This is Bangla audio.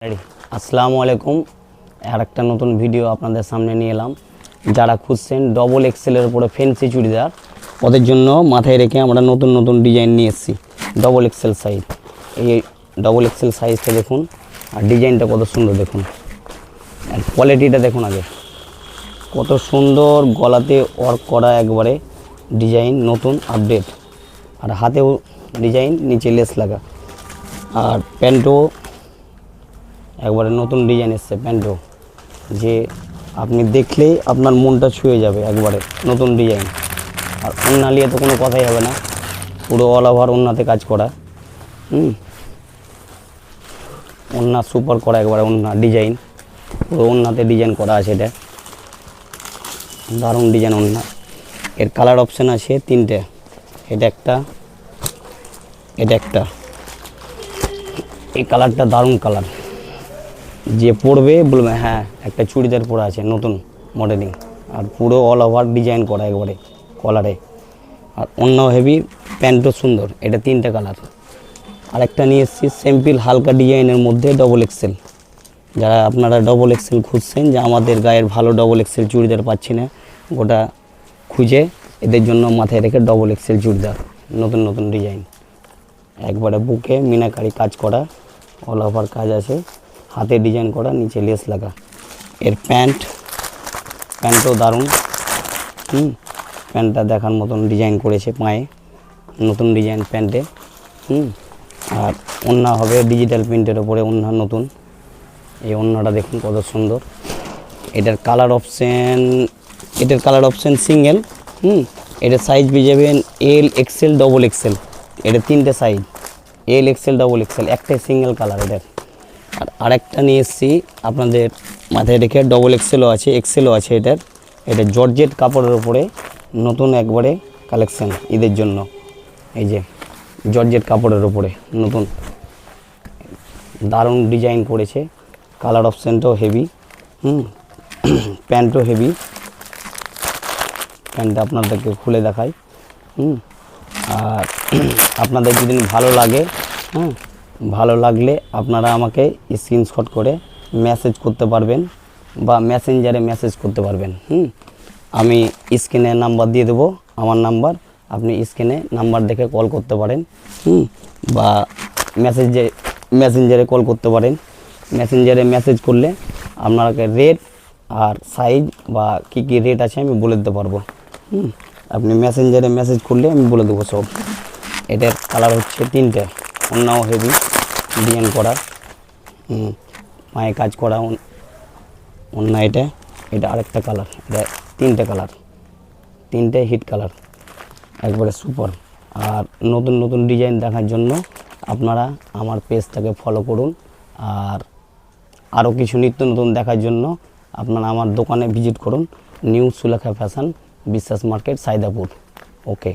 আসসালামু আলাইকুম। আর একটা নতুন ভিডিও আপনাদের সামনে নিয়ে এলাম। যারা খুঁজছেন ডবল এক্সেলের উপরে ফ্যান্সি চুড়িদার, ওদের জন্য মাথায় রেখে আমরা নতুন নতুন ডিজাইন নিয়ে এসেছি। ডবল এক্সেল সাইজ, এই ডবল এক্সেল সাইজটা দেখুন, আর ডিজাইনটা কত সুন্দর দেখুন, আর কোয়ালিটিটা দেখুন আগে কত সুন্দর। গলাতে ওয়ার্ক করা একবারে ডিজাইন, নতুন আপডেট, আর হাতেও ডিজাইন, নিচে লেস লাগা, আর প্যান্টও একবারে নতুন ডিজাইন এসছে। প্যান্টও যে আপনি দেখলেই আপনার মনটা ছুঁয়ে যাবে, একবারে নতুন ডিজাইন। আর ওন্না নিয়ে তো কোনো কথাই হবে না, পুরো অল ওভার ওন্নাতে কাজ করা। ওন্না সুপার করা, একবারে ওন্না ডিজাইন, পুরো ওন্নাতে ডিজাইন করা আছে। এটা দারুণ ডিজাইন ওন্না। এর কালার অপশান আছে তিনটে, এটা একটা, এটা একটা। এই কালারটা দারুণ কালার, যে পরবে বলবে হ্যাঁ একটা চুড়িদার পরা আছে, নতুন মডেলিং, আর পুরো অল ওভার ডিজাইন করা একবারে কলারে। আর অন্য হেভি, প্যান্টও সুন্দর। এটা তিনটে কালার। আরেকটা নিয়ে এসেছি সিম্পল হালকা ডিজাইনের মধ্যে ডবল এক্সেল। যারা আপনারা ডবল এক্সেল খুঁজছেন, যে আমাদের গায়ের ভালো ডবল এক্সেল চুড়িদার পাচ্ছি না, ওটা খুঁজে এদের জন্য মাথায় রেখে ডবল এক্সেল চুড়িদার, নতুন নতুন ডিজাইন, একবারে বুকে মিনাকারি কাজ করা, অল ওভার কাজ আছে, হাতে ডিজাইন করা, নিচে লেস লাগা। এর প্যান্টও দারুণ। প্যান্টটা দেখার মতন ডিজাইন করেছে, পায়ে নতুন ডিজাইন প্যান্টে। আর ওন্না হবে ডিজিটাল প্রিন্টের ওপরে ওন্না নতুন। এই ওন্নাটা দেখুন কত সুন্দর। এটার কালার অপশান সিঙ্গেল। এটার সাইজ পেয়ে যাবেন এল, এক্সেল, ডবল এক্সেল। এটা তিনটে সাইজ, এল, এক্সেল, ডবল এক্সেল, একটাই সিঙ্গেল কালার এটার। আর আরেকটা নিয়ে এসেছি আপনাদের মাথায় রেখে, ডবল এক্সেলও আছে, এক্সেলও আছে এটার। এটা জর্জেট কাপড়ের উপরে নতুন একবারে কালেকশান ঈদের জন্য। এই যে জর্জেট কাপড়ের উপরে নতুন দারুণ ডিজাইন করেছে। কালার অপশানটাও হেভি। প্যান্টও হেভি। প্যান্টটা আপনাদেরকে খুলে দেখাই। আর আপনাদের যদি ভালো লাগে, ভালো লাগলে আপনারা আমাকে স্ক্রিনশট করে মেসেজ করতে পারবেন, বা মেসেঞ্জারে মেসেজ করতে পারবেন। আমি স্ক্রিনে নাম্বার দিয়ে দেবো, আমার নাম্বার, আপনি স্ক্রিনে নাম্বার দেখে কল করতে পারেন, বা মেসেঞ্জারে কল করতে পারেন। মেসেঞ্জারে মেসেজ করলে আপনাকে রেট আর সাইজ বা কী কী রেট আছে আমি বলে দিতে পারবো। আপনি মেসেঞ্জারে মেসেজ করলে আমি বলে দেবো সব। এটার কালার হচ্ছে তিনটে, অন্যও হেভি ডিজাইন করা, পায়ে কাজ করা অন্য। এটা আরেকটা কালার। এটা তিনটে কালার, তিনটে হিট কালার, একবারে সুপার। আর নতুন নতুন ডিজাইন দেখার জন্য আপনারা আমার পেজটাকে ফলো করুন। আর আরও কিছু নিত্য নতুন দেখার জন্য আপনারা আমার দোকানে ভিজিট করুন, নিউ সুলেখা ফ্যাশন, বিশ্বাস মার্কেট, সাইদাপুর। ওকে।